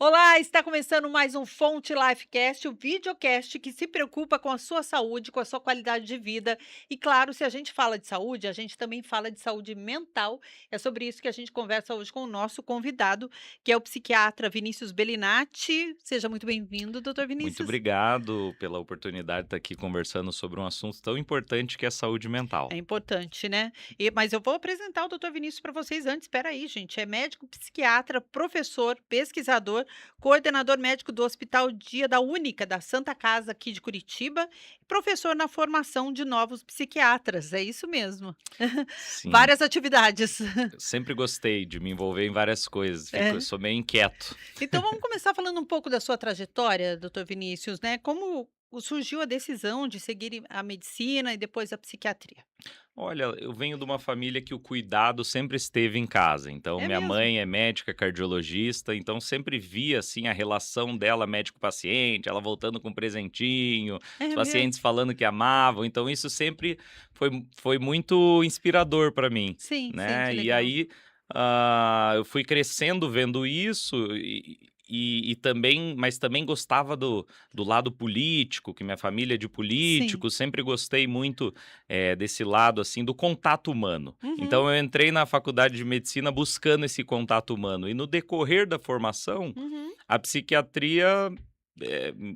Olá, está começando mais um Fonte Lifecast, o videocast que se preocupa com a sua saúde, com a sua qualidade de vida. E claro, se a gente fala de saúde, a gente também fala de saúde mental. É sobre isso que a gente conversa hoje com o nosso convidado, que é o psiquiatra Vinícius Bellinati. Seja muito bem-vindo, doutor Muito Vinícius. obrigado pela oportunidade de estar aqui conversando sobre um assunto tão importante que é a saúde É mental. importante, né? Mas eu vou apresentar o doutor Vinícius para vocês antes. Espera aí, gente. É médico psiquiatra, professor, pesquisador, coordenador médico do Hospital Dia da Única, da Santa Casa aqui de Curitiba, e professor na formação de novos psiquiatras. É isso mesmo. Sim, Várias atividades. eu sempre gostei de me envolver em várias coisas, eu É. sou meio inquieto. Então vamos começar falando um pouco da sua trajetória, doutor Vinícius, né? Como surgiu a decisão de seguir a medicina e depois a psiquiatria? Olha, eu venho de uma família que o cuidado sempre esteve em casa. Então, É minha mesmo? mãe é médica cardiologista, então sempre via assim a relação dela médico-paciente, ela voltando com um presentinho, os É mesmo? pacientes falando que amavam. Então, isso sempre foi muito inspirador para mim, Sim, sim, que né? E legal. aí, eu fui crescendo vendo isso e também, mas também gostava do lado político, que minha família é de Sim. políticos, sempre gostei muito desse lado, assim, do contato humano. Uhum, Então eu entrei na faculdade de medicina buscando esse contato humano e no decorrer da formação, uhum. a psiquiatria,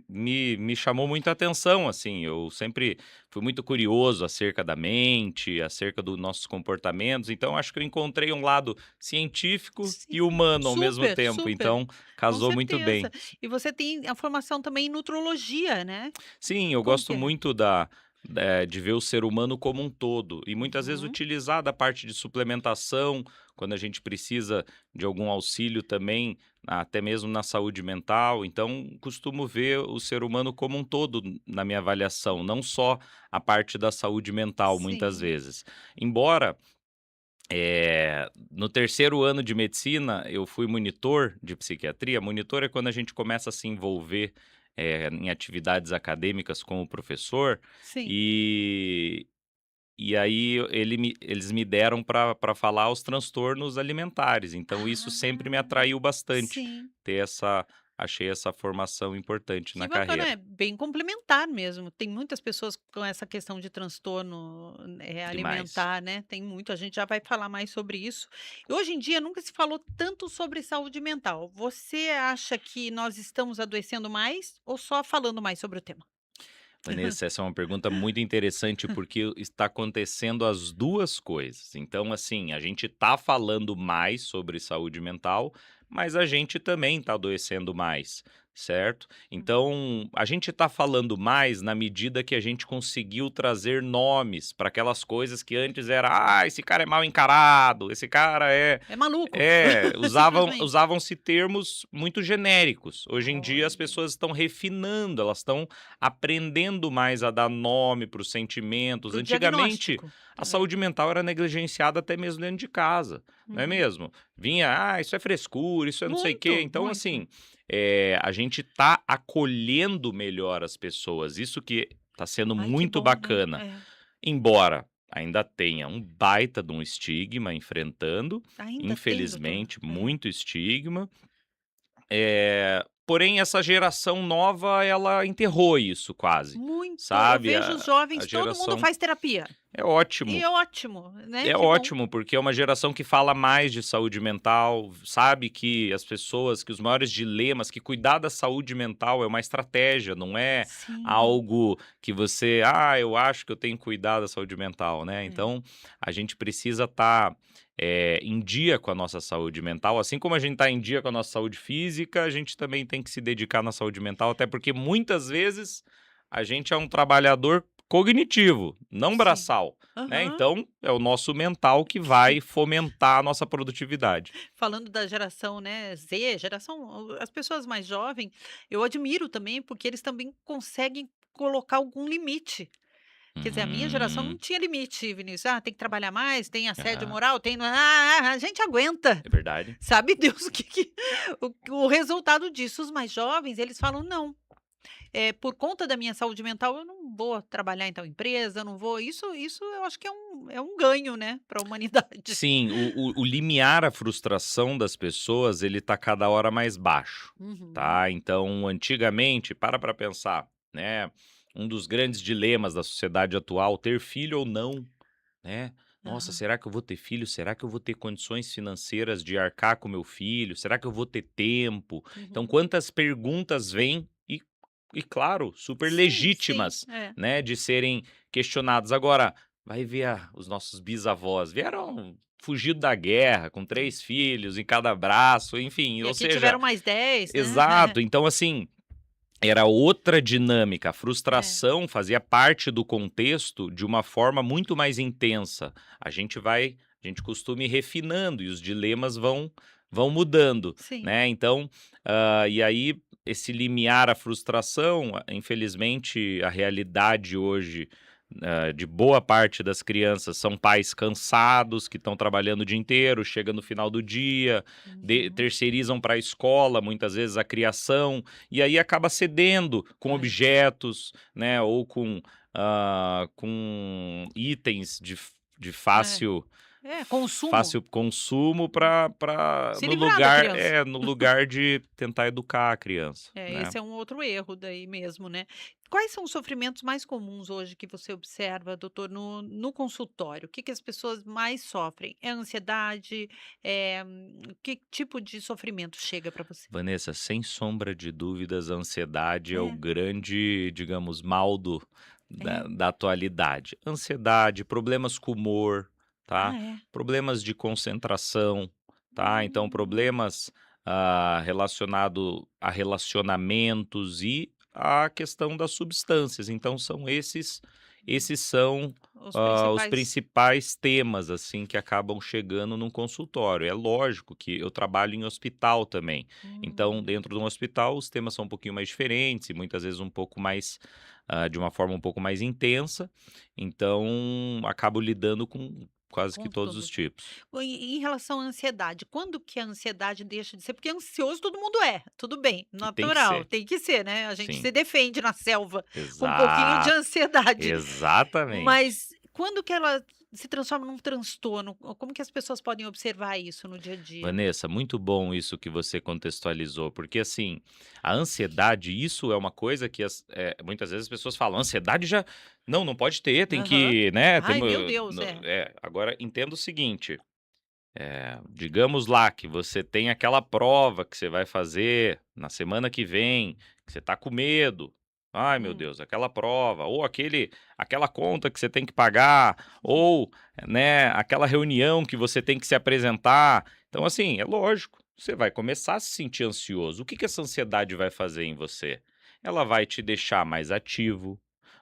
me chamou muita atenção, assim, eu sempre fui muito curioso acerca da mente, acerca dos nossos comportamentos, então acho que eu encontrei um lado científico e Sim, humano ao mesmo super, tempo, super, então com casou muito certeza. bem. E você tem a formação também em nutrologia, né? Sim, eu Como que gosto é? muito de ver o ser humano como um todo e muitas vezes Uhum. utilizar da parte de suplementação, quando a gente precisa de algum auxílio também, até mesmo na saúde mental. Então, costumo ver o ser humano como um todo na minha avaliação, não só a parte da saúde mental, muitas Sim. vezes. Embora no terceiro ano de medicina, eu fui monitor de psiquiatria. Monitor é quando a gente começa a se envolver, em atividades acadêmicas com o professor, Sim. e e aí eles me deram para falar os transtornos alimentares, então isso sempre me Ah, atraiu bastante, sim. ter essa achei essa formação importante Que na bacana, é carreira. bem complementar mesmo. Tem muitas pessoas com essa questão de transtorno, Demais. alimentar, né, tem muito, a gente já vai falar mais sobre isso. E hoje em dia nunca se falou tanto sobre saúde mental. Você acha que nós estamos adoecendo mais ou só falando mais sobre o tema? Vanessa, essa é uma pergunta muito interessante, porque está acontecendo as 2 coisas. Então, assim, a gente está falando mais sobre saúde mental, mas a gente também está adoecendo mais, certo? Então, a gente está falando mais na medida que a gente conseguiu trazer nomes para aquelas coisas que antes era: "Ah, esse cara é mal encarado, esse cara é". É maluco, simplesmente. Usavam-se termos muito genéricos. Hoje em dia as Olha, pessoas estão refinando, elas estão aprendendo mais a dar nome para os sentimentos. para o Antigamente, diagnóstico. a É. saúde mental era negligenciada até mesmo dentro de casa, não é Uhum. mesmo? Vinha: "Ah, isso é frescura, isso é não sei o quê". Muito, Então, muito. assim, a gente tá acolhendo melhor as pessoas, isso que tá sendo Ai, que muito bom, né. bacana. É. Embora ainda tenha um baita de um estigma enfrentando, Ainda tem, doutor? infelizmente, É. muito estigma, porém essa geração nova ela enterrou isso quase, Muito. Eu sabe, vejo os a jovens, todo mundo geração faz terapia. é E ótimo. é ótimo, né, É que bom. ótimo, porque é uma geração que fala mais de saúde mental, sabe que as pessoas que os maiores dilemas que cuidar da saúde mental é uma estratégia, não é Sim, algo que você: "Ah, eu acho que eu tenho que cuidar da saúde mental", né. é. Então, a gente precisa estar, em dia com a nossa saúde mental, assim como a gente está em dia com a nossa saúde física, a gente também tem que se dedicar na saúde mental, até porque muitas vezes a gente é um trabalhador cognitivo, não Sim. braçal. Né, Aham. então é o nosso mental que vai fomentar a nossa produtividade. Falando da geração, né, Z, as pessoas mais jovens, eu admiro também, porque eles também conseguem colocar algum limite. Quer dizer, a minha geração não Uhum. tinha limite, Vinícius. Ah, tem que trabalhar mais, tem assédio Ah, moral, tem a gente aguenta. é verdade. Sabe Deus o que o resultado disso. Os mais jovens, eles falam: "Não". por conta da minha saúde mental, eu não vou trabalhar em tal empresa, eu não vou isso eu acho que é um ganho, né, para a humanidade. Sim, o limiar à frustração das pessoas, ele tá cada hora mais baixo, Uhum. tá. Então, antigamente, para pensar, né, um dos grandes dilemas da sociedade atual, ter filho ou não, né. "Nossa, Aham. será que eu vou ter filho? Será que eu vou ter condições financeiras de arcar com meu filho? Será que eu vou ter tempo?". Então, Uhum. quantas perguntas vêm e claro, super Sim, sim. legítimas, É. né, de serem questionadas. Agora, vai ver os nossos bisavós, vieram fugido da guerra, com É. 3 filhos em cada braço, enfim, E ou aqui seja, tiveram mais 10, né. exato. Então, assim, era outra dinâmica, a É. frustração fazia parte do contexto de uma forma muito mais intensa. A gente costuma ir refinando e os dilemas vão mudando, Sim. né. Então, e aí esse limiar à frustração, infelizmente a realidade hoje, de boa parte das crianças são pais cansados que estão trabalhando o dia inteiro, chega no final do dia, Uhum. terceirizam para a escola muitas vezes a criação, e aí acaba cedendo com É. objetos, né, ou com itens de É. É, consumo. fácil consumo para Se livrar da criança. no lugar de tentar educar a criança, É, né. esse é um outro erro daí mesmo, né. Quais são os sofrimentos mais comuns hoje que você observa, doutor, no consultório? O que que as pessoas mais sofrem? É ansiedade? Que tipo de sofrimento chega para você? Vanessa, sem sombra de dúvidas, a ansiedade é o É, grande, digamos, mal é. da atualidade. Ansiedade, problemas com o humor, tá? Ah, é? Problemas de concentração, tá? Então, Hum, problemas relacionados a relacionamentos e a questão das substâncias. Então, esses são os os principais. principais temas assim que acabam chegando num consultório. É lógico que eu trabalho em hospital também. Então, Hum. dentro de um hospital, os temas são um pouquinho mais diferentes e muitas vezes um pouco mais, de uma forma um pouco mais intensa. Então, acabo lidando com quase que Com todos os todos. tipos. Em relação à ansiedade, quando que a ansiedade deixa de ser porque ansioso todo mundo é, tudo bem, E tem que natural, ser. tem que ser, né, a gente Sim. se defende na selva com um pouquinho de Exato. ansiedade. Exatamente. Mas quando que ela se transforma num transtorno? Como que as pessoas podem observar isso no dia a dia? Vanessa, muito bom isso que você contextualizou, porque assim, a ansiedade, isso é uma coisa que muitas vezes as pessoas falam, ansiedade já, não, não pode ter, tem Aham. que, né, Ai, meu Deus, é. agora entenda o seguinte, digamos lá que você tem aquela prova que você vai fazer na semana que vem, que você tá com medo. Ai, meu Hum. Deus, aquela prova, ou aquela conta que você tem que pagar, ou, né, aquela reunião que você tem que se apresentar. Então, assim, é lógico, você vai começar a se sentir ansioso. O que que essa ansiedade vai fazer em você? Ela vai te deixar mais ativo,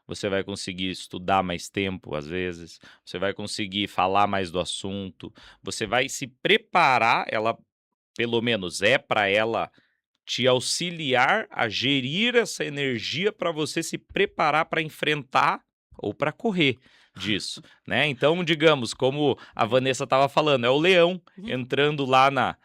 você vai conseguir estudar mais tempo, às vezes, você vai conseguir falar mais do assunto, você vai se preparar, ela pelo menos é para ela te auxiliar a gerir essa energia para você se preparar para enfrentar ou para correr disso, né. Então, digamos, como a É. Vanessa estava falando, é o leão Uhum. entrando lá na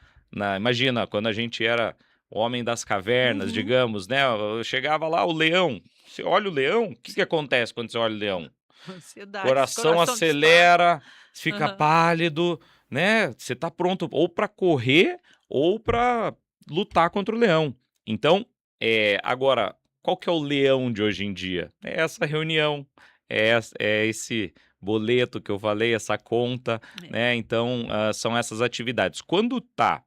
imagina, quando a gente era homem das cavernas, Uhum. digamos, né, eu chegava lá, o leão, você olha o leão, o que que acontece quando você olha o leão? Ansiedade, Coração coração dispara. acelera, fica Aham. pálido, né, você tá pronto ou para correr ou para lutar contra o leão. Então, agora, qual que é o leão de hoje em dia? É essa reunião, é esse boleto que eu falei, essa conta, É. né, então, são essas atividades. Quando tá,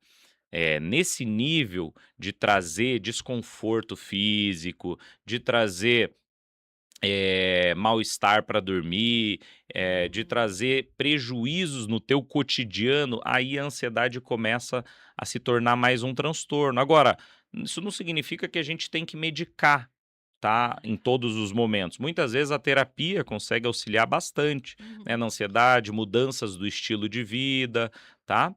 nesse nível de trazer desconforto físico, de trazer mal-estar para dormir, de Hum. trazer prejuízos no teu cotidiano, aí a ansiedade começa a se tornar mais um transtorno. Agora, isso não significa que a gente tem que medicar, tá, em todos os momentos. Muitas vezes a terapia consegue auxiliar bastante, né, Uhum. na ansiedade, mudanças do estilo de vida, tá.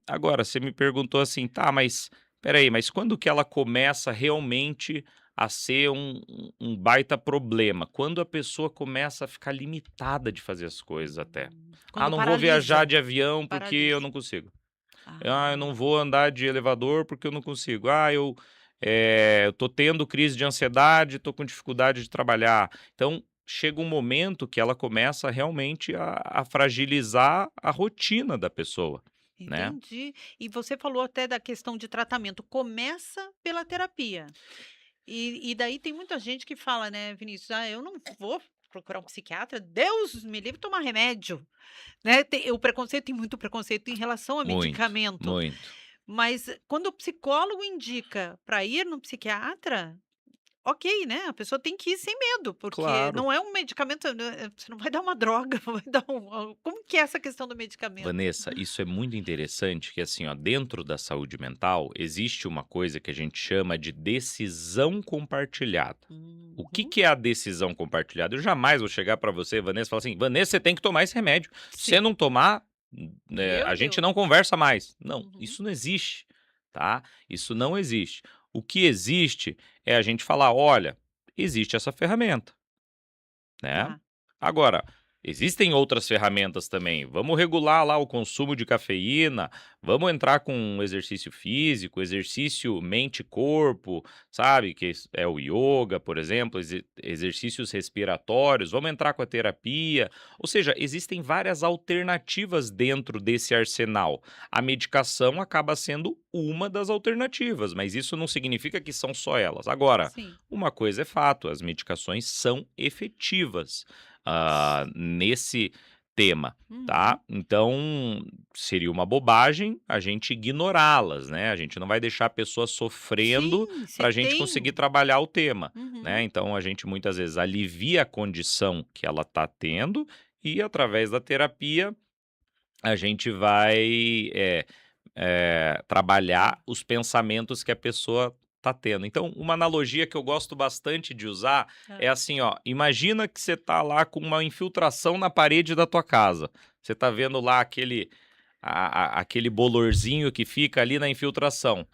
Agora você me perguntou assim: "Tá, mas espera aí, mas quando que ela começa realmente a ser um baita problema, quando a pessoa começa a ficar limitada de fazer as coisas até. "Ah, Quando não vou viajar paralisa, de avião porque eu paralisa. não consigo. Ah, eu Ah. não vou andar de elevador porque eu não consigo. Ah, eu, eu tô tendo crise de ansiedade, tô com dificuldade de trabalhar. Então, chega um momento que ela começa realmente a fragilizar a rotina da pessoa, né. Entendi. E você falou até da questão de tratamento, começa pela terapia. E daí tem muita gente que fala, né, Vinícius: "Ah, eu não vou procurar um psiquiatra, Deus me livre tomar remédio", né, o preconceito, tem muito preconceito em relação a Muito, medicamento, muito. mas quando o psicólogo indica para ir no psiquiatra, ok, né, a pessoa tem que ir sem medo, porque Claro. não é um medicamento, né, você não vai dar uma droga, não vai dar como que é essa questão do medicamento? Vanessa, isso é muito interessante que assim, ó, dentro da saúde mental existe uma coisa que a gente chama de decisão compartilhada. O que Uhum. que é a decisão compartilhada? Eu jamais vou chegar para você, Vanessa, e falar assim: "Vanessa, você tem que tomar esse remédio. Se você Sim. não tomar, Meu a gente Deus. não conversa mais". Não, Uhum. isso não existe, tá? Isso não existe. O que existe é a gente falar: "Olha, existe essa ferramenta, né. Tá. Agora, existem outras ferramentas também. Vamos regular lá o consumo de cafeína, vamos entrar com um exercício físico, exercício mente e corpo, sabe, que é o yoga, por exemplo, exercícios respiratórios, vamos entrar com a terapia. Ou seja, existem várias alternativas dentro desse arsenal. A medicação acaba sendo uma das alternativas, mas isso não significa que são só elas. Agora, Sim. uma coisa é fato, as medicações são efetivas, nesse tema, tá. Uhum. Então, seria uma bobagem a gente ignorá-las, né, a gente não vai deixar a pessoa sofrendo Sim, se para a gente conseguir tem. trabalhar o tema, né. Uhum. Então a gente muitas vezes alivia a condição que ela está tendo e através da terapia a gente vai, trabalhar os pensamentos que a pessoa tá tendo. Então, uma analogia que eu gosto bastante de usar Hã. é assim, ó, imagina que você tá lá com uma infiltração na parede da tua casa. Você tá vendo lá aquele bolorzinho que fica ali na infiltração.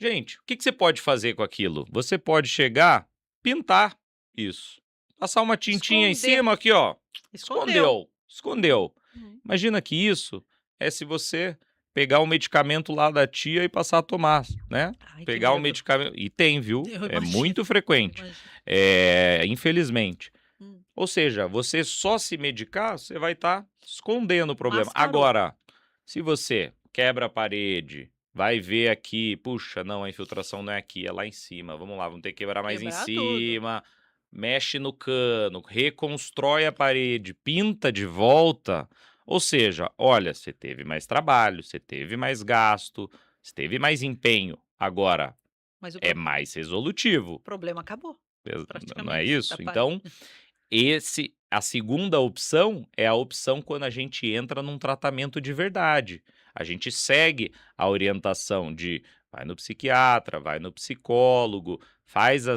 Gente, o que que você pode fazer com aquilo? Você pode chegar, pintar isso, passar uma tintinha em Esconder. cima aqui, ó, Escondeu. escondeu, escondeu. Uhum. Imagina que isso é se você pegar o medicamento lá da tia e passar a tomar, né. Ai, que Pegar o medo. medicamento e tem, viu, Eu é imagino, muito frequente, imagino. infelizmente. Hum. Ou seja, você só se medicar, você vai estar escondendo o problema. Mascarou. Agora, se você quebra a parede, vai ver aqui, puxa, não, a infiltração não é aqui, é lá em cima. Vamos lá, vamos ter que quebrar mais em Quebrar tudo. cima. Mexe no cano, reconstrói a parede, pinta de volta. Ou seja, olha, você teve mais trabalho, você teve mais gasto, você teve mais empenho. Agora, Mas o é mais resolutivo, problema acabou, não é praticamente, da isso? parede. Então, a segunda opção é a opção quando a gente entra num tratamento de verdade. A gente segue a orientação de vai no psiquiatra, vai no psicólogo,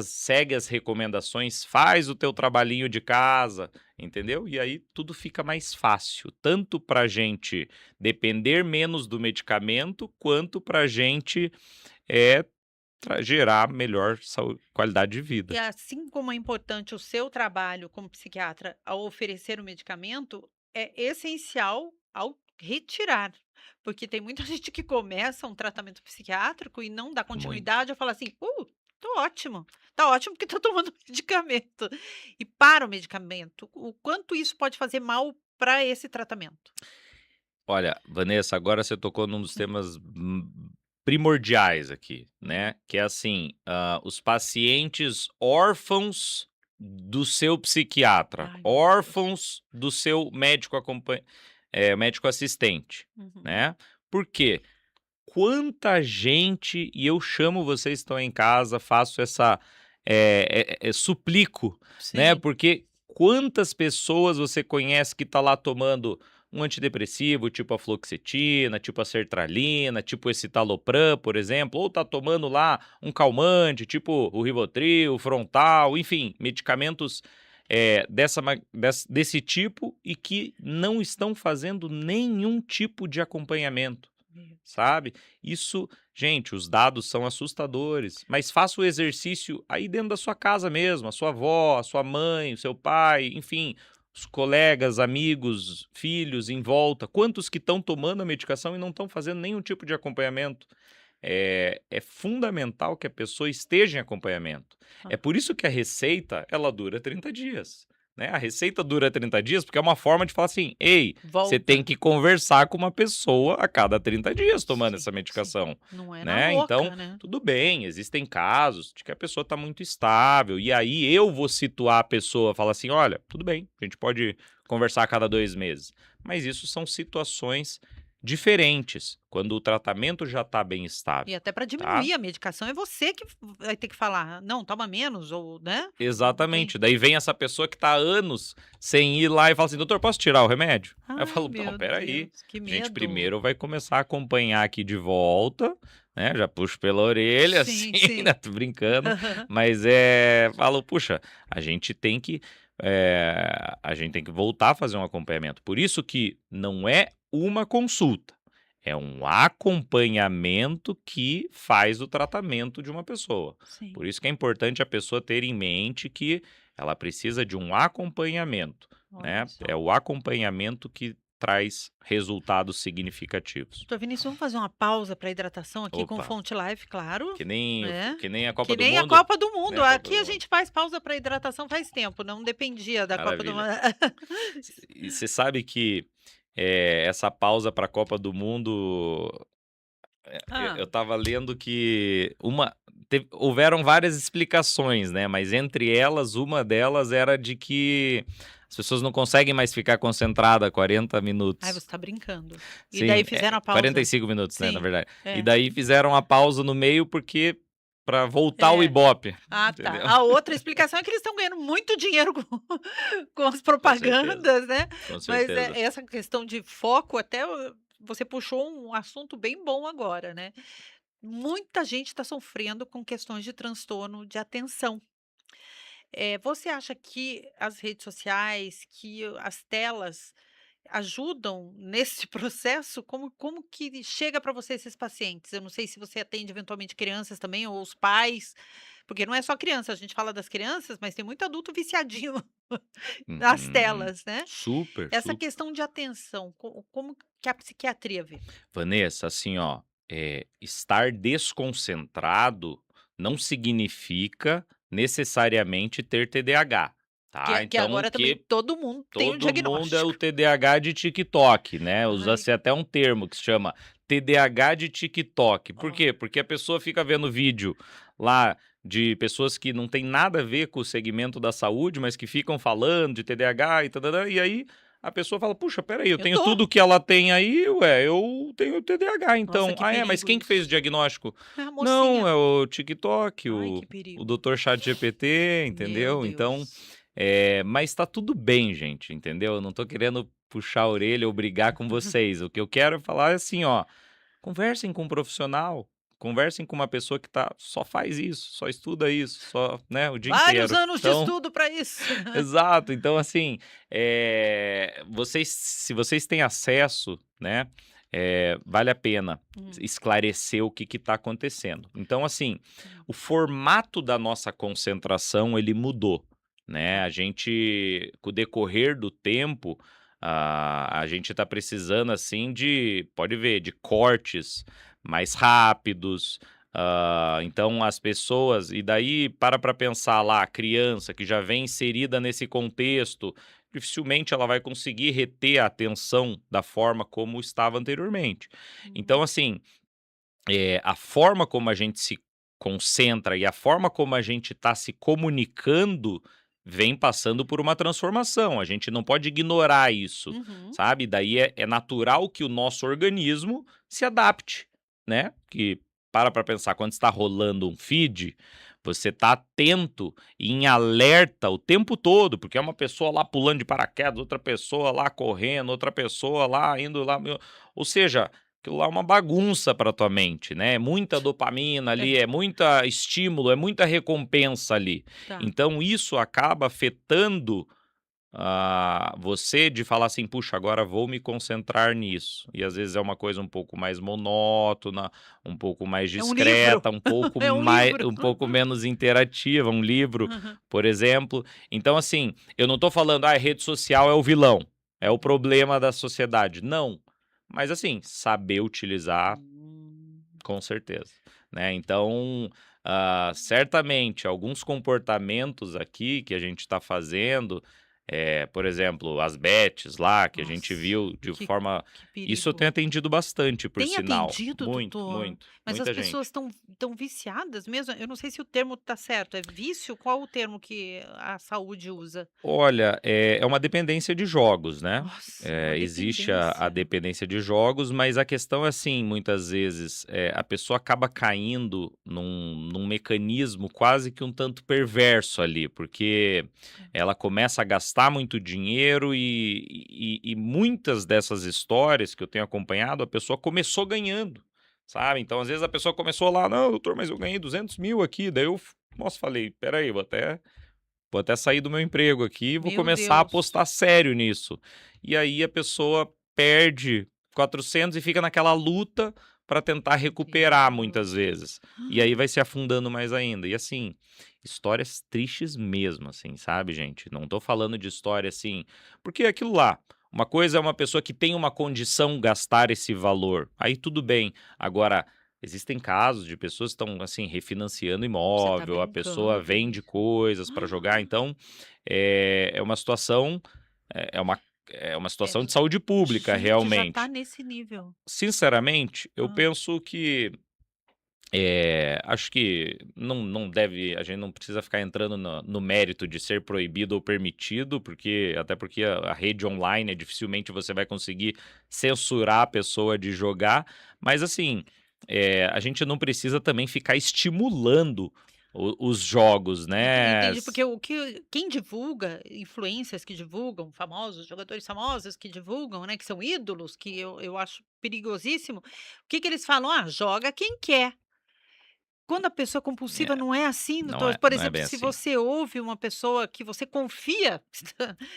segue as recomendações, faz o teu trabalhinho de casa, entendeu? E aí tudo fica mais fácil, tanto para a gente depender menos do medicamento, quanto para a gente é, gerar melhor qualidade de E vida. assim como é importante o seu trabalho como psiquiatra ao oferecer o medicamento, é essencial ao retirar. Porque tem muita gente que começa um tratamento psiquiátrico e não dá Muito. continuidade, eu falo assim: tô ótimo, tá ótimo porque tô tomando medicamento". E para o medicamento, o quanto isso pode fazer mal para esse tratamento? Olha, Vanessa, agora você tocou num dos temas primordiais aqui, Uhum. né? Que é assim, os pacientes órfãos do seu psiquiatra, Ai, meu Deus. órfãos do seu médico assistente, Uhum. né? Por quê? Quanta gente, e eu chamo vocês que estão em casa, faço essa, suplico, né, Sim, porque quantas pessoas você conhece que tá lá tomando um antidepressivo, tipo a fluoxetina, tipo a sertralina, tipo esse Talopram, por exemplo, ou tá tomando lá um calmante, tipo o Rivotril, o Frontal, enfim, medicamentos, desse tipo e que não estão fazendo nenhum tipo de acompanhamento. meu Sabe? Isso, gente, os dados são assustadores, mas faça o exercício aí dentro da sua casa mesmo, a sua avó, a sua mãe, o seu pai, enfim, os colegas, amigos, filhos em volta. Quantos que estão tomando a medicação e não estão fazendo nenhum tipo de acompanhamento? é fundamental que a pessoa esteja em acompanhamento. É por isso que a receita, ela dura 30 dias, né. A receita dura 30 dias, porque é uma forma de falar assim: "Ei, você tem Volta. que conversar com uma pessoa a cada 30 dias tomando Sim, essa sim. medicação", Não é na né. Então, louca, né. tudo bem, existem casos de que a pessoa está muito estável, e aí eu vou situar a pessoa, falar assim: "Olha, tudo bem, a gente pode conversar a cada 2 meses", mas isso são situações diferentes, quando o tratamento já está bem E estável, até para tá. diminuir a medicação é você que vai ter que falar: "Não, toma menos", ou, né, alguém. Exatamente, daí vem essa pessoa que está há anos sem ir lá e fala assim: "Doutor, posso tirar o remédio?" Aí eu Ai, falo: "Não, meu espera aí, Deus, que a gente medo. primeiro vai começar a acompanhar aqui de volta, né", já puxo pela orelha, assim, Sim, sim. né, tô brincando, mas, falo: "Puxa, a gente tem que, a gente tem que voltar a fazer um acompanhamento", por isso que não é uma consulta, é um acompanhamento que faz o tratamento de uma pessoa. Sim, Por isso que é importante a pessoa ter em mente que ela precisa de um acompanhamento, olha né. só. É o acompanhamento que traz resultados significativos. Doutor Vinícius, vamos fazer uma pausa para hidratação aqui com Opa, Fonte Life, claro, que nem o né. que nem a Copa Que do nem a Mundo, Copa do que nem Mundo, a Copa aqui do a Mundo. gente faz pausa para hidratação faz tempo, não dependia da Copa do Mundo. Maravilha. E você sabe que, essa pausa para a Copa do Mundo, eu Hã. estava lendo que houveram várias explicações, né, mas entre elas, uma delas era de que as pessoas não conseguem mais ficar concentrada 40 Ai, você minutos. está brincando. E daí Sim, fizeram a pausa? 45 minutos, né, na Sim, verdade. E é. daí fizeram a pausa no meio, porque para voltar o É. Ibope, Ah, tá. entendeu. A outra explicação é que eles estão ganhando muito dinheiro com com as Com certeza, propagandas, né, com mas, certeza. essa questão de foco até você puxou um assunto bem bom agora, né. Muita gente está sofrendo com questões de transtorno de atenção. Você acha que as redes sociais, que as telas ajudam nesse processo? Como que chega para você esses pacientes? Eu não sei se você atende eventualmente crianças também ou os pais, porque não é só criança, a gente fala das crianças, mas tem muito adulto viciadinho nas Uhum. telas, né. Super, Essa super. questão de atenção, como que a psiquiatria vê? Vanessa, assim, ó, estar desconcentrado não significa necessariamente ter TDAH, tá. Que Então agora também que todo mundo tem um todo mundo é o diagnóstico. TDAH de TikTok, né, Ai, usa-se até um termo que se chama TDAH de TikTok. Por ó. quê? Porque a pessoa fica vendo vídeo lá de pessoas que não tem nada a ver com o segmento da saúde, mas que ficam falando de TDAH e tã e aí a pessoa fala: "Puxa, espera aí, eu Eu tenho tô. tudo que ela tem aí, ué, eu tenho TDAH Nossa, então". que "Ah, é? Mas perigo quem que fez o isso. diagnóstico?". É a "Não, mocinha. é o TikTok, Ai, que o perigo. doutor ChatGPT", Meu entendeu. Então Deus. mas tá tudo bem, gente, entendeu? Eu não tô querendo puxar a orelha ou brigar com vocês. O que eu quero falar é assim, ó, conversem com um profissional, conversem com uma pessoa que só faz isso, só estuda isso, só, né, o dia Vários inteiro. anos de Então, estudo para isso. exato. Então, assim, se vocês têm acesso, né, vale a pena Hum, esclarecer o que está acontecendo. Então, assim, hum, o formato da nossa concentração, ele mudou, né, tá. a gente com o decorrer do tempo, a gente está precisando, assim, pode ver, de cortes mais rápidos, então as pessoas e daí para pensar lá, a criança que já vem inserida nesse contexto, dificilmente ela vai conseguir reter a atenção da forma como estava anteriormente. Então Uhum, assim, a forma como a gente se concentra e a forma como a gente está se comunicando vem passando por uma transformação, a gente não pode ignorar isso, uhum. sabe. Daí é natural que o nosso organismo se adapte, né, que para pensar, quando está rolando um feed, você está atento e em alerta o tempo todo, porque é uma pessoa lá pulando de paraquedas, outra pessoa lá correndo, outra pessoa lá indo lá, ou seja, aquilo lá é uma bagunça para tua mente, né, é muita dopamina ali, É, é muita estímulo, é muita recompensa ali. tá. Então isso acaba afetando, você de falar assim: "Puxa, agora vou me concentrar nisso". E às vezes é uma coisa um pouco mais monótona, um pouco mais É um livro, discreta, um pouco é um mais livro. um pouco menos interativa, um livro, Aham. por exemplo. Então assim, eu não tô falando: "Ah, rede social é o vilão, é o Uhum. problema da sociedade". Não, mas assim, saber utilizar Com certeza, né, então, certamente alguns comportamentos aqui que a gente está fazendo, por exemplo, as bets lá que a gente Nossa, viu de que forma que isso tem perigo. atendido bastante por Tem sinal, atendido, muito, doutor? muito, Mas as muita pessoas gente. estão viciadas mesmo? Eu não sei se o termo está certo, é vício? Qual o termo que a saúde usa? Olha, é uma dependência de jogos, né. Nossa, uma Existe a dependência. dependência de jogos, mas a questão é assim, muitas vezes, a pessoa acaba caindo num mecanismo quase que um tanto perverso ali, porque ela começa a gastar muito dinheiro e muitas dessas histórias que eu tenho acompanhado, a pessoa começou ganhando, sabe. Então, às vezes, a pessoa começou lá: "Não, doutor, mas eu ganhei 200.000 aqui", daí eu nossa, falei: "Espera aí, vou até sair do meu emprego aqui e vou Meu começar a Deus, apostar sério nisso". E aí a pessoa perde 400 e fica naquela luta para tentar meu recuperar muitas Deus. vezes. E aí vai se afundando mais ainda. E assim, histórias tristes mesmo, assim, sabe, gente? Não tô falando de história assim, porque é aquilo lá, uma coisa é uma pessoa que tem uma condição gastar esse valor, aí tudo bem. Agora, existem casos de pessoas que estão, assim, refinanciando Você está imóvel, a pessoa brincando, vende gente. coisas para jogar, então, é uma situação é uma É, situação de saúde pública, gente, já está realmente. nesse nível. Sinceramente, eu Hã. penso que, acho que não deve a gente não precisa ficar entrando no mérito de ser proibido ou permitido, porque a rede online, dificilmente você vai conseguir censurar a pessoa de jogar, mas assim, a gente não precisa também ficar estimulando os jogos, né. Entendi, porque o que quem divulga, influencers que divulgam, famosos, jogadores famosos que divulgam, né, que são ídolos, que eu acho perigosíssimo, o que que eles falam? "Ah, joga quem quer". Quando a pessoa compulsiva É, não é assim, não doutor. é Por não é exemplo, bem se assim. você ouve uma pessoa que você confia,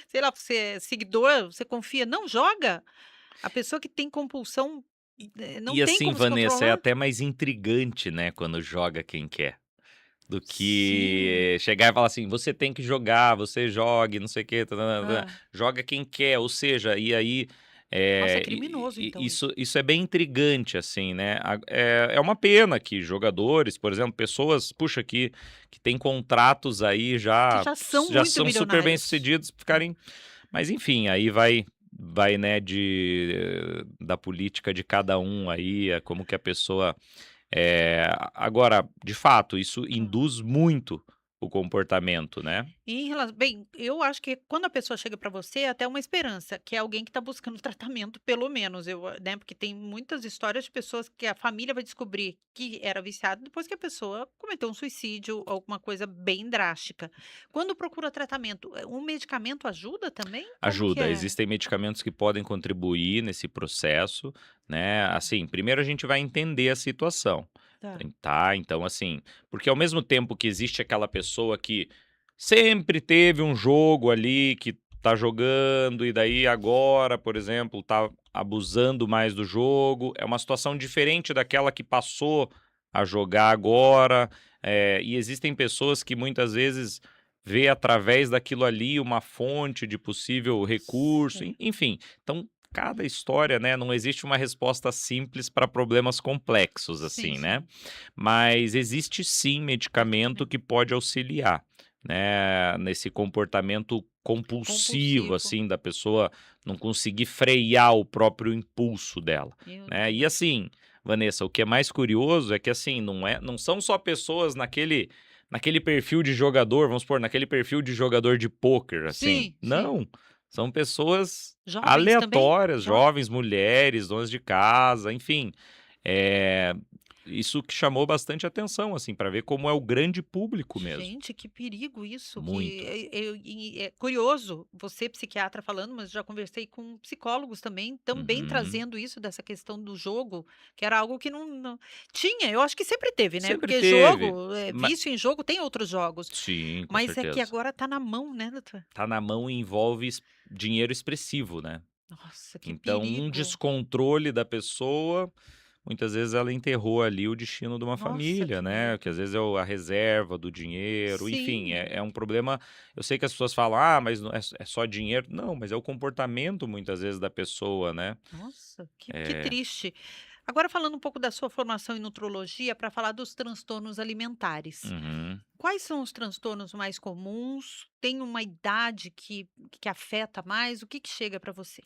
sei lá, você é seguidor, você confia, não joga. A pessoa que tem compulsão, não E tem assim, como se Vanessa, é controlar. até mais intrigante, né, quando joga quem quer. Do Sim. que chegar e falar assim: "Você tem que jogar, você jogue, não sei o quê, tã-tã-tã-tã", Hã. joga quem quer, ou seja, e aí, Nossa, é criminoso então isso isso. isso é bem intrigante, assim, né. É uma pena que jogadores, por exemplo, pessoas, puxa, que têm contratos aí Que já já são já muito são super milionários. bem-sucedidos, É. ficarem mas enfim, aí vai, né, da política de cada um aí, como que a pessoa agora, de fato, isso Hã. induz muito o comportamento, né. E em rela bem, eu acho que quando a pessoa chega para você é até uma esperança, que é alguém que está buscando tratamento pelo menos, né, porque tem muitas histórias de pessoas que a família vai descobrir que era viciado depois que a pessoa cometeu um suicídio, alguma coisa bem drástica. Quando procura tratamento, um medicamento ajuda também? Como que Ajuda, é? existem medicamentos que podem contribuir nesse processo, né, assim, primeiro a gente vai entender a situação, Tá. tá, então assim, porque ao mesmo tempo que existe aquela pessoa que sempre teve um jogo ali que tá jogando e daí agora, por exemplo, tá abusando mais do jogo, é uma situação diferente daquela que passou a jogar agora, e existem pessoas que muitas vezes vê através daquilo ali uma fonte de possível recurso, Sei. enfim. Então, cada história, né, não existe uma resposta simples para problemas complexos, Sim, assim, né. sim. Mas existe sim medicamento que Medicamento. pode auxiliar, né, nesse comportamento compulsivo, Compulsivo. assim, da pessoa não conseguir frear o próprio impulso dela, Meu né. E Deus. assim, Vanessa, o que é mais curioso é que, assim, não são só pessoas naquele perfil de jogador, vamos supor, naquele perfil de jogador de pôquer, assim. Sim, sim. Não, são pessoas Jovens também? aleatórias, jovens, Jovens? mulheres, donas de casa, enfim. Eh, isso que chamou bastante atenção, assim, para ver como é o grande público mesmo. Gente, que perigo isso, que Muito. é curioso, você psiquiatra falando, mas já conversei com psicólogos também Uhum. trazendo isso dessa questão do jogo, que era algo que não tinha, eu acho que sempre teve, né, Sempre porque teve, jogo, ma vício em jogo tem outros jogos, sim, com mas é que certeza. agora tá na mão, né, doutor? Tá na mão e envolve dinheiro expressivo, né. Nossa, que Então, um perigo. descontrole da pessoa, muitas vezes ela enterrou ali o destino de uma Nossa, família, que né, que às medo. vezes é a reserva do dinheiro, enfim, Sim. é um problema. Eu sei que as pessoas falam: "Ah, mas não é só dinheiro", não, mas é o comportamento muitas vezes da pessoa, né. Nossa, que É, triste. Agora falando um pouco da sua formação em nutrologia, para falar dos transtornos alimentares. Uhum. Quais são os transtornos mais comuns? Tem uma idade que afeta mais? O que que chega para você?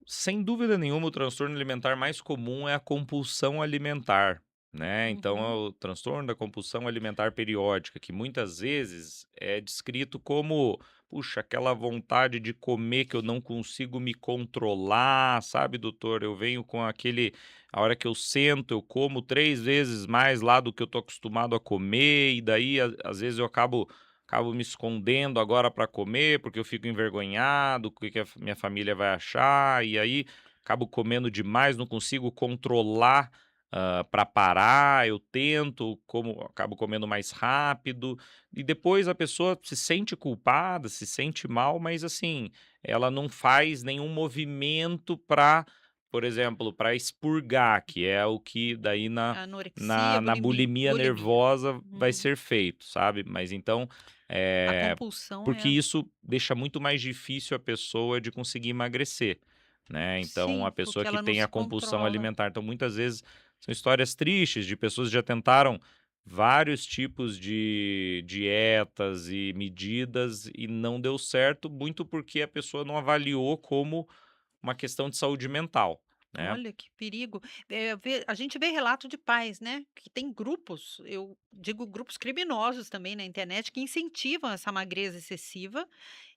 Sem dúvida nenhuma, o transtorno alimentar mais comum é a compulsão alimentar, né? Então, é Uhum. o transtorno da compulsão alimentar periódica, que muitas vezes é descrito como, puxa, aquela vontade de comer que eu não consigo me controlar, sabe, doutor? Eu venho com aquele. A hora que eu sento, eu como 3 vezes mais lá do que eu tô acostumado a comer, e daí, às vezes, eu acabo me escondendo agora para comer, porque eu fico envergonhado, o que que a minha família vai achar, e aí acabo comendo demais, não consigo controlar, para parar, eu tento, como acabo comendo mais rápido, e depois a pessoa se sente culpada, se sente mal, mas assim, ela não faz nenhum movimento para, por exemplo, para expurgar, que é o que daí na Anorexia, na na bulimia bulimia. nervosa vai Uhum. ser feito, sabe. Mas então, A eh, compulsão porque é isso deixa muito mais difícil a pessoa de conseguir emagrecer, né. Então a sim, pessoa porque que ela não tem a se compulsão controla. alimentar, então muitas vezes são histórias tristes de pessoas que já tentaram vários tipos de dietas e medidas e não deu certo, muito porque a pessoa não avaliou como uma questão de saúde mental, né. Olha, que perigo. A gente vê relato de pais, né, que tem grupos, eu digo grupos criminosos também na internet, que incentivam essa magreza excessiva,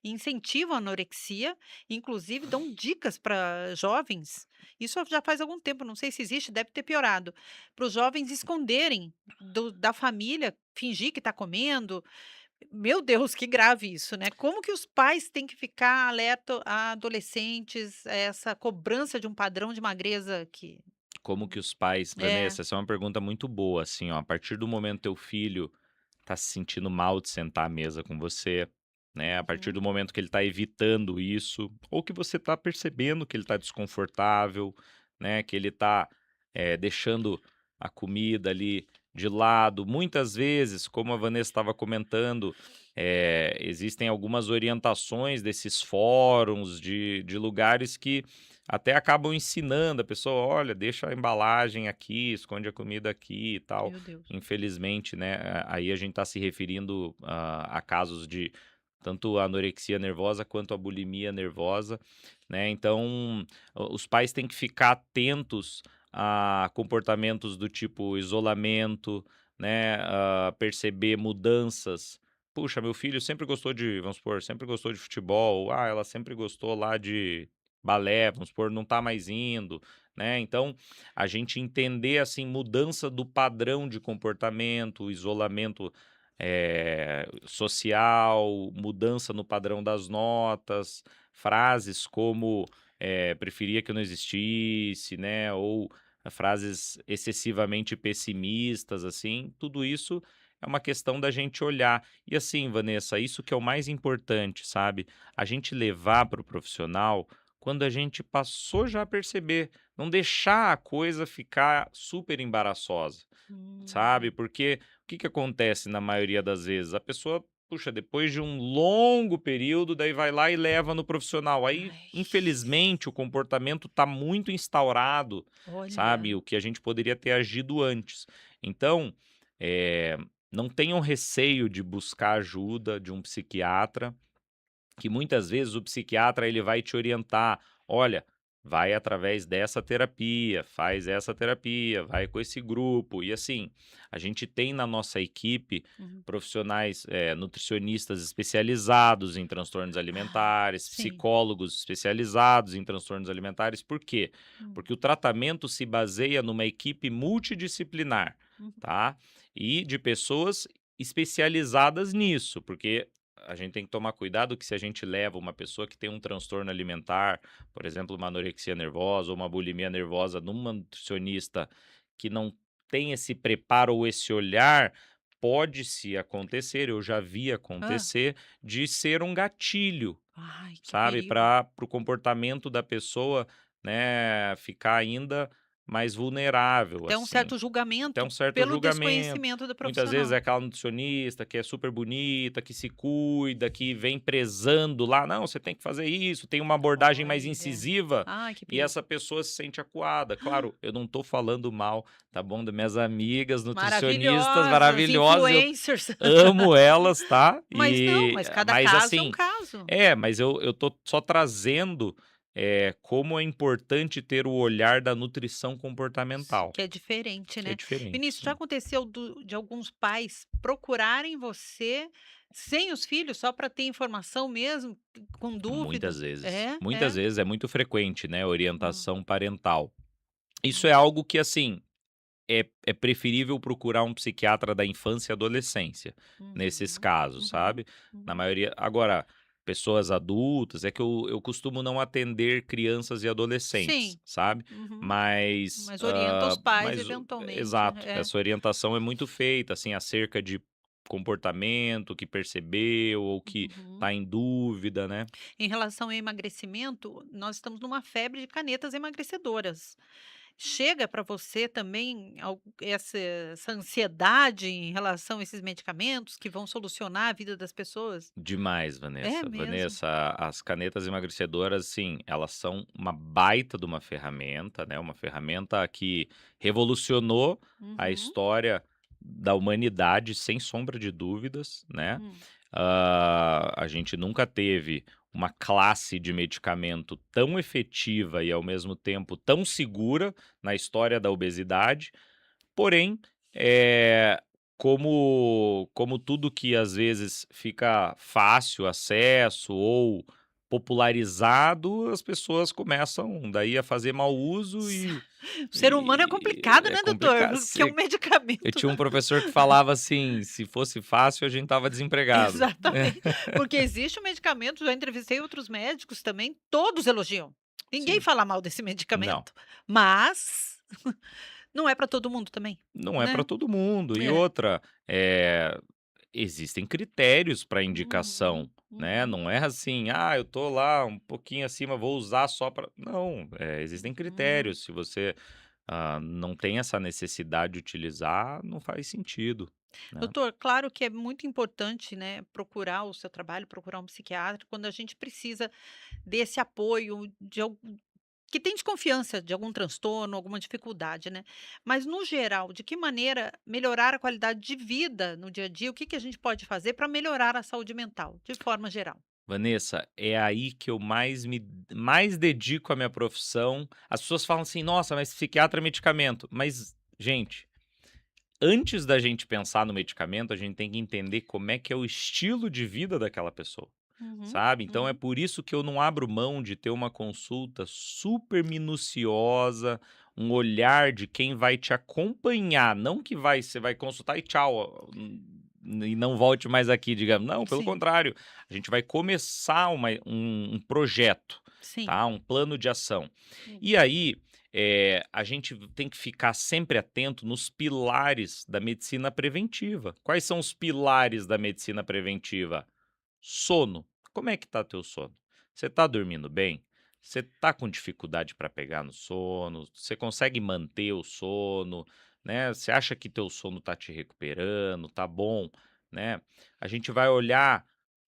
incentivam a anorexia, inclusive dão dicas para jovens. Isso já faz algum tempo, não sei se existe, deve ter piorado. Para os jovens esconderem da família, fingir que está comendo. Meu Deus, que grave isso, né. Como que os pais têm que ficar alerta a adolescentes, a essa cobrança de um padrão de magreza que Como que os pais é. Vanessa, essa é uma pergunta muito boa, assim, ó, a partir do momento teu filho tá se sentindo mal de sentar à mesa com você, né, a partir Uhum. do momento que ele tá evitando isso, ou que você tá percebendo que ele tá desconfortável, né, que ele tá, deixando a comida ali de lado. Muitas vezes, como a Vanessa estava comentando, existem algumas orientações desses fóruns, de lugares que até acabam ensinando a pessoa: "Olha, deixa a embalagem aqui, esconde a comida aqui e tal". Meu Deus. Infelizmente, né, aí a gente está se referindo a casos de tanto a anorexia nervosa quanto a bulimia nervosa, né, então os pais têm que ficar atentos a comportamentos do tipo isolamento, né, perceber mudanças. Puxa, meu filho sempre gostou de, vamos supor, sempre gostou de futebol, ela sempre gostou lá de balé, vamos supor, não tá mais indo, né, então a gente entender, assim, mudança do padrão de comportamento, isolamento, social, mudança no padrão das notas, frases como, "preferia que eu não existisse", né, ou frases excessivamente pessimistas, assim, tudo isso é uma questão da gente olhar. E assim, Vanessa, isso que é o mais importante, sabe, a gente levar para o profissional quando a gente passou já a perceber, não deixar a coisa ficar super embaraçosa, sabe, Hum. porque o que que acontece na maioria das vezes? A pessoa, puxa, depois de um longo período, daí vai lá e leva no profissional, aí Ai, infelizmente o comportamento está muito instaurado, olha. sabe, o que a gente poderia ter agido antes. Então, eh, não tenham receio de buscar ajuda de um psiquiatra, que muitas vezes o psiquiatra ele vai te orientar: "Olha, vai através dessa terapia, faz essa terapia, vai com esse grupo", e assim, a gente tem na nossa equipe Uhum. profissionais, nutricionistas especializados em transtornos Ah, alimentares, sim. psicólogos especializados em transtornos alimentares, por quê? Hum. Porque o tratamento se baseia numa equipe multidisciplinar, Uhum. tá, e de pessoas especializadas nisso, porque a gente tem que tomar cuidado que se a gente leva uma pessoa que tem um transtorno alimentar, por exemplo, uma anorexia nervosa ou uma bulimia nervosa numa nutricionista que não tem esse preparo ou esse olhar, pode-se acontecer, eu já vi Hã. acontecer, de ser um gatilho, Ai, que sabe, perigo. para o comportamento da pessoa, né, ficar ainda mais vulnerável, Até um assim. certo Até julgamento um certo pelo julgamento. desconhecimento do Muitas vezes é profissional. aquela nutricionista que é super bonita, que se cuida, que vem prezando lá, não, você tem que fazer isso, tem uma abordagem mais Olha. incisiva, Ai, que e essa perigo. pessoa se sente acuada. Claro, eu não tô falando mal, tá bom, das minhas amigas nutricionistas Maravilhosas, maravilhosas, eu influencers. amo elas, tá? Mas não, E mas cada mas caso é um assim, caso. mas eu tô só trazendo, como é importante ter o olhar da nutrição comportamental, Que é diferente, que é né. diferente, Vinícius, já sim. aconteceu de alguns pais procurarem você sem os filhos, só para ter informação mesmo, com dúvida? Muitas vezes. É, Muitas é. vezes é muito frequente, né, Hum, orientação parental. Isso é hum. algo que, assim, é preferível procurar um psiquiatra da infância e adolescência, nesses Uhum, casos, uhum, sabe. Na uhum. maioria agora, pessoas adultas é que eu costumo não atender crianças e adolescentes, Sim. sabe. Uhum. Mas, Mas orienta os pais mas eventualmente, exato, é. essa orientação é muito feita, assim, acerca de comportamento que percebeu ou que Uhum. está em dúvida, né. Em relação ao emagrecimento, nós estamos numa febre de canetas emagrecedoras. Chega para você também essa ansiedade em relação a esses medicamentos que vão solucionar a vida das pessoas? Demais, É Vanessa. mesmo? Vanessa, as canetas emagrecedoras, sim, elas são uma baita de uma ferramenta, né? Uma ferramenta que revolucionou a Uhum. história da humanidade, sem sombra de dúvidas, né? Hum. A gente nunca teve uma classe de medicamento tão efetiva e, ao mesmo tempo, tão segura na história da obesidade. Porém, como tudo que às vezes fica fácil acesso ou popularizado, as pessoas começam daí a fazer mau uso e O ser humano é e complicado, é né, doutor? complicado. Que é um Eu medicamento. tinha um professor que falava assim: "Se fosse fácil, a gente estava desempregado". Exatamente. Porque existe um medicamento, já entrevistei outros médicos também, todos elogiam. Ninguém Sim. fala mal desse Não. medicamento, mas não é para todo mundo também, Não é para né. todo mundo. E É. outra, existem critérios para indicação, Uhum, né, uhum, não é assim: "Ah, eu tô lá um pouquinho acima, vou usar só para". Não, existem uhum. critérios. Se você, não tem essa necessidade de utilizar, não faz sentido, né. Doutor, claro que é muito importante, né, procurar o seu trabalho, procurar um psiquiatra quando a gente precisa desse apoio de algum que tem desconfiança de algum transtorno, alguma dificuldade, né. Mas no geral, de que maneira melhorar a qualidade de vida no dia a dia? O que que a gente pode fazer para melhorar a saúde mental, de forma geral? Vanessa, é aí que eu mais dedico à minha profissão. As pessoas falam assim: "Nossa, mas psiquiatra é medicamento", mas gente, antes da gente pensar no medicamento, a gente tem que entender como é que é o estilo de vida daquela pessoa, Uhum, sabe. Então é uhum. por isso que eu não abro mão de ter uma consulta super minuciosa, um olhar de quem vai te acompanhar, não que você vai consultar e tchau, e não volte mais aqui, digamos. Não, pelo Sim, contrário, a gente vai começar um projeto, sim. tá, um plano de ação. Hum, E aí, a gente tem que ficar sempre atento nos pilares da medicina preventiva. Quais são os pilares da medicina preventiva? Sono. Como é que tá teu sono? Você tá dormindo bem? Você tá com dificuldade para pegar no sono? Você consegue manter o sono, né? Você acha que teu sono tá te recuperando, tá bom, né? A gente vai olhar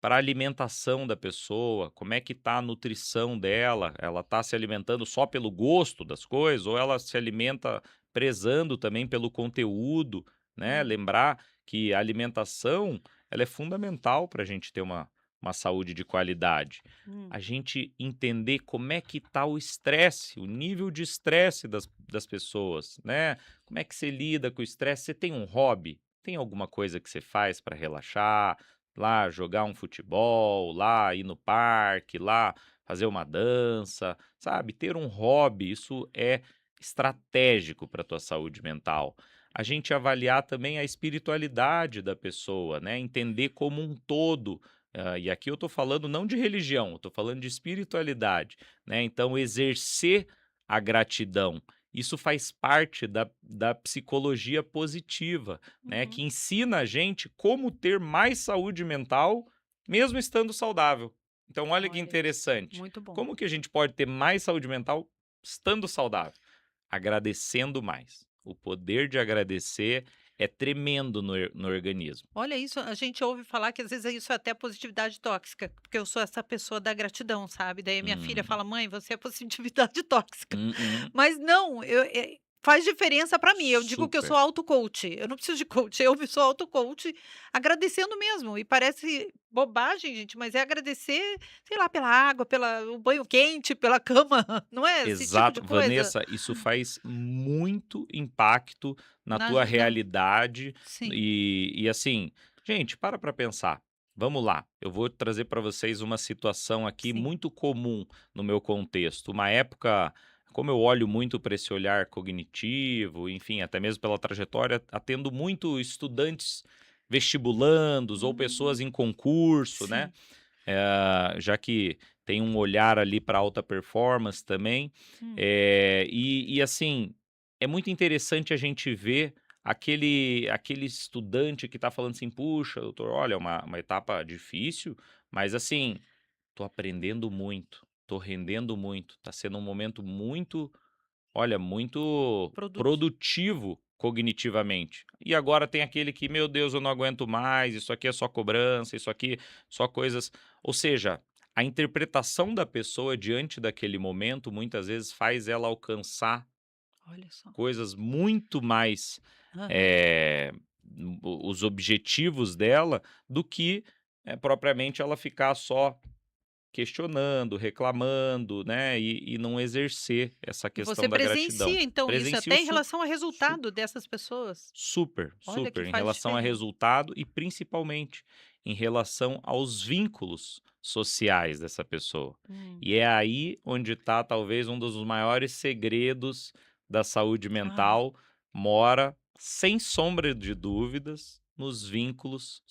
para a alimentação da pessoa, como é que tá a nutrição dela, ela tá se alimentando só pelo gosto das coisas ou ela se alimenta prezando também pelo conteúdo, né, hum, lembrar que a alimentação, ela é fundamental para a gente ter uma saúde de qualidade. hum. A gente entender como é que tá o estresse, o nível de estresse das pessoas, né, como é que você lida com o estresse, você tem um hobby? Tem alguma coisa que você faz para relaxar? Lá jogar um futebol, lá ir no parque, lá fazer uma dança, sabe, ter um hobby, isso é estratégico para a tua saúde mental. A gente avaliar também a espiritualidade da pessoa, né, entender como um todo, e aqui eu estou falando não de religião, eu estou falando de espiritualidade, né, então exercer a gratidão, isso faz parte da psicologia positiva, né, que Uhum. ensina a gente como ter mais saúde mental, mesmo estando saudável. Então, olha que Olha isso, interessante. muito bom. Como que a gente pode ter mais saúde mental estando saudável? agradecendo mais. O poder de agradecer é tremendo no organismo. Olha isso, a gente ouve falar que às vezes isso é até positividade tóxica, porque eu sou essa pessoa da gratidão, sabe. Daí a minha filha Hum. fala: "Mãe, você é positividade tóxica". Uhum. Mas não, faz diferença para mim, eu digo que eu sou Super. auto-coach, eu não preciso de coach, eu sou auto-coach agradecendo mesmo, e parece bobagem gente, mas é agradecer, sei lá, pela água, pela o banho quente, pela cama, não é, esse tipo de Exato. coisa. Vanessa, isso faz muito impacto na Na tua na realidade sim, e assim, gente, para pensar. Vamos lá, eu vou trazer para vocês uma situação aqui sim. muito comum no meu contexto. Uma época, como eu olho muito para esse olhar cognitivo, enfim, até mesmo pela trajetória, atendo muito estudantes vestibulandos ou pessoas Hum, em concurso, né? sim. Já que tem um olhar ali para alta performance também. Hum. E assim, é muito interessante a gente ver aquele estudante que está falando assim: "Puxa, doutor, olha, é uma etapa difícil, mas assim, tô aprendendo muito, tô rendendo muito, tá sendo um momento muito, olha, muito Produto. produtivo cognitivamente". E agora tem aquele que: "Meu Deus, eu não aguento mais, isso aqui é só cobrança, isso aqui só coisas", ou seja, a interpretação da pessoa diante daquele momento, muitas vezes, faz ela alcançar Olha só. coisas muito mais, Aham. eh, os objetivos dela, do que, propriamente ela ficar só questionando, reclamando, né, e não exercer essa E você questão da gratidão. presencia então isso Presencio até em super, relação ao resultado super, dessas pessoas? super, Olha que super, em faz relação a diferença. resultado e principalmente em relação aos vínculos sociais dessa pessoa. Hum. E é aí onde está talvez um dos maiores segredos da saúde Ah, mental, mora, sem sombra de dúvidas, nos vínculos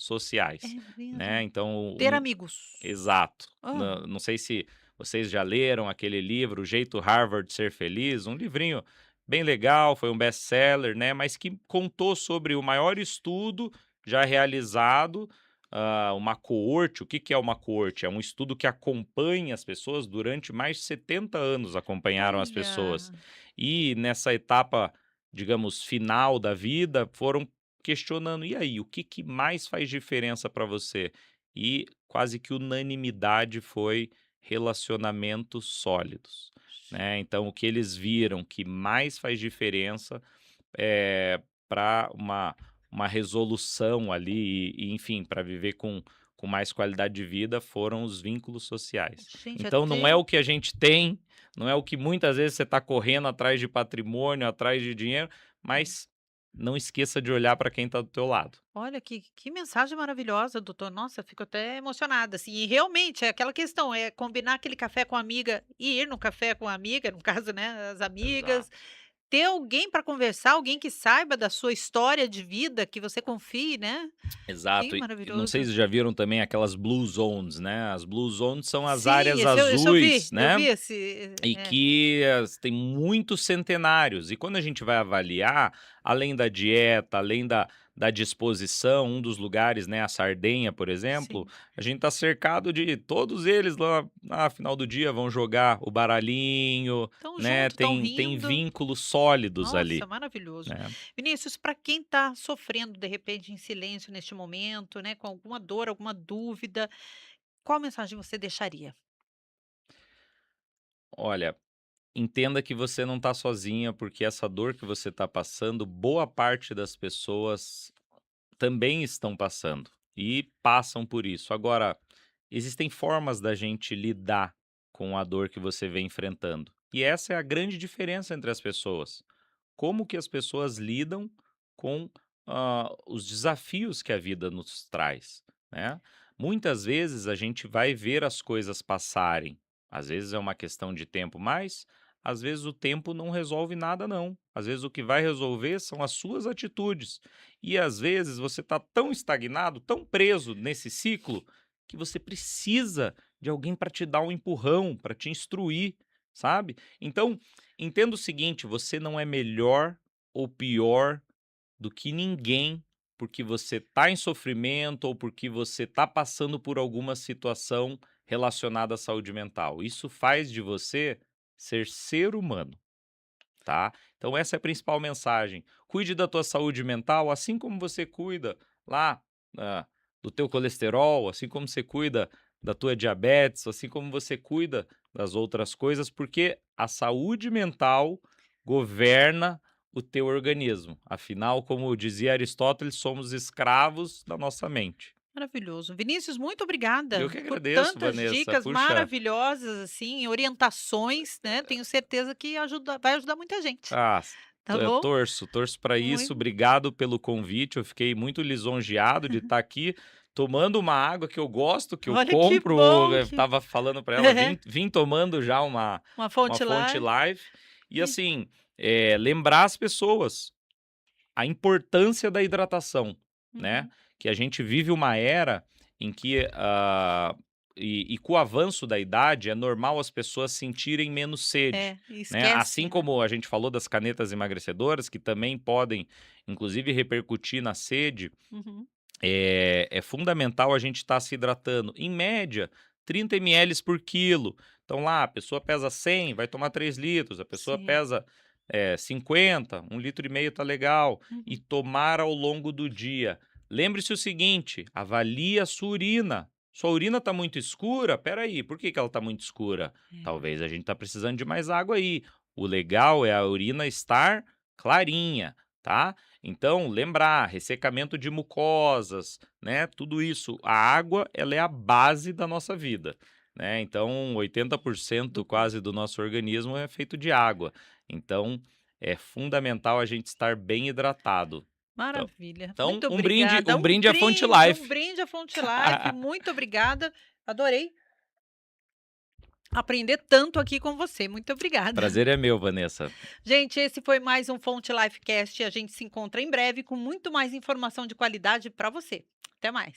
é sociais, né. mesmo. Então Ter amigos. exato. Hã. Não sei se vocês já leram aquele livro, O Jeito Harvard de Ser Feliz, um livrinho bem legal, foi um best-seller, né, mas que contou sobre o maior estudo já realizado, uma coorte. O que que é uma coorte? É um estudo que acompanha as pessoas durante mais de 70 anos, acompanharam as pessoas. Olha. E nessa etapa, digamos, final da vida, foram questionando: "E aí, o que que mais faz diferença para você?". E quase que unanimidade foi relacionamentos sólidos, né. Então o que eles viram que mais faz diferença, para uma resolução ali e enfim, para viver com mais qualidade de vida, foram os vínculos sociais. Gente, Então não é até o que a gente tem, não é o que muitas vezes você está correndo atrás de patrimônio, atrás de dinheiro, mas não esqueça de olhar para quem está do teu lado. olha que mensagem maravilhosa, doutor. Nossa, fico até emocionada, assim. E realmente é aquela questão, é combinar aquele café com a amiga e ir no café com a amiga, no caso, né, as amigas. Exato. Ter alguém para conversar, alguém que saiba da sua história de vida, que você confie, né. Que Exato. E não sei maravilhoso. se já viram também aquelas blue zones, né, as blue zones são as Sim, áreas esse azuis, eu vi né, esse e é, que tem muitos centenários. E quando a gente vai avaliar, além da dieta, além da disposição, um dos lugares, né, a Sardenha, por exemplo, sim. a gente está cercado de todos eles lá, final do dia vão jogar o baralhinho, Estão né, junto, estão tem rindo. vínculos sólidos Nossa, ali, maravilhoso. né. Vinícius, para quem está sofrendo, de repente, em silêncio neste momento, né, com alguma dor, alguma dúvida, qual mensagem você deixaria? Olha, entenda que você não está sozinha, porque essa dor que você está passando, boa parte das pessoas também estão passando e passam por isso. Agora, existem formas da gente lidar com a dor que você vem enfrentando. E essa é a grande diferença entre as pessoas. Como que as pessoas lidam com os desafios que a vida nos traz, né? Muitas vezes a gente vai ver as coisas passarem. Às vezes é uma questão de tempo, mas às vezes o tempo não resolve nada, não. Às vezes o que vai resolver são as suas atitudes. E às vezes você está tão estagnado, tão preso nesse ciclo, que você precisa de alguém para te dar um empurrão, para te instruir, sabe? Então, entenda o seguinte: você não é melhor ou pior do que ninguém porque você está em sofrimento ou porque você está passando por alguma situação relacionada à saúde mental. Isso faz de você ser humano. tá? Então essa é a principal mensagem. Cuide da tua saúde mental, assim como você cuida lá, do teu colesterol, assim como você cuida da tua diabetes, assim como você cuida das outras coisas, porque a saúde mental governa o teu organismo. Afinal, como dizia Aristóteles, somos escravos da nossa mente. Maravilhoso. Vinícius, muito Eu obrigada que por agradeço, tantas Vanessa. dicas Puxa, maravilhosas, assim, orientações, né, tenho certeza que vai ajudar muita gente, ah, tá bom? torço para isso. Muito Obrigado pelo convite. Eu fiquei muito lisonjeado de estar aqui tomando uma água que eu gosto, que eu olha que compro. bom Eu que estava falando para ela, é, vim tomando já uma uma fonte fonte lá live. E e assim, lembrar as pessoas a importância da hidratação, né, uhum. que a gente vive uma era em que, e com o avanço da idade, é normal as pessoas sentirem menos sede, É, e né, assim esquece, né. como a gente falou das canetas emagrecedoras, que também podem, inclusive, repercutir na sede, Uhum. é fundamental a gente estar se hidratando. Em média, 30 ml por quilo. Então lá, a pessoa pesa 100, vai tomar 3 litros. A pessoa Sim. pesa 50, 1,5 litro tá legal. E Uhum. tomar ao longo do dia. Lembre-se o seguinte, avalie a sua urina. Sua urina está muito escura? Espera aí, por que que ela está muito escura? É. Talvez a gente está precisando de mais água aí. O legal é a urina estar clarinha, tá? Então, lembrar, ressecamento de mucosas, né? Tudo isso. A água, ela é a base da nossa vida, né? Então, 80% Do corpo. quase do nosso organismo é feito de água. Então, é fundamental a gente estar bem hidratado. Então, Maravilha. então, Muito um brinde, obrigada. um brinde à Fonte Life. Um brinde à Fonte Life. Muito obrigada. Adorei aprender tanto aqui com você. Muito obrigada. Prazer é meu, Vanessa. Gente, esse foi mais um Fonte Lifecast. A gente se encontra em breve com muito mais informação de qualidade para você. Até mais.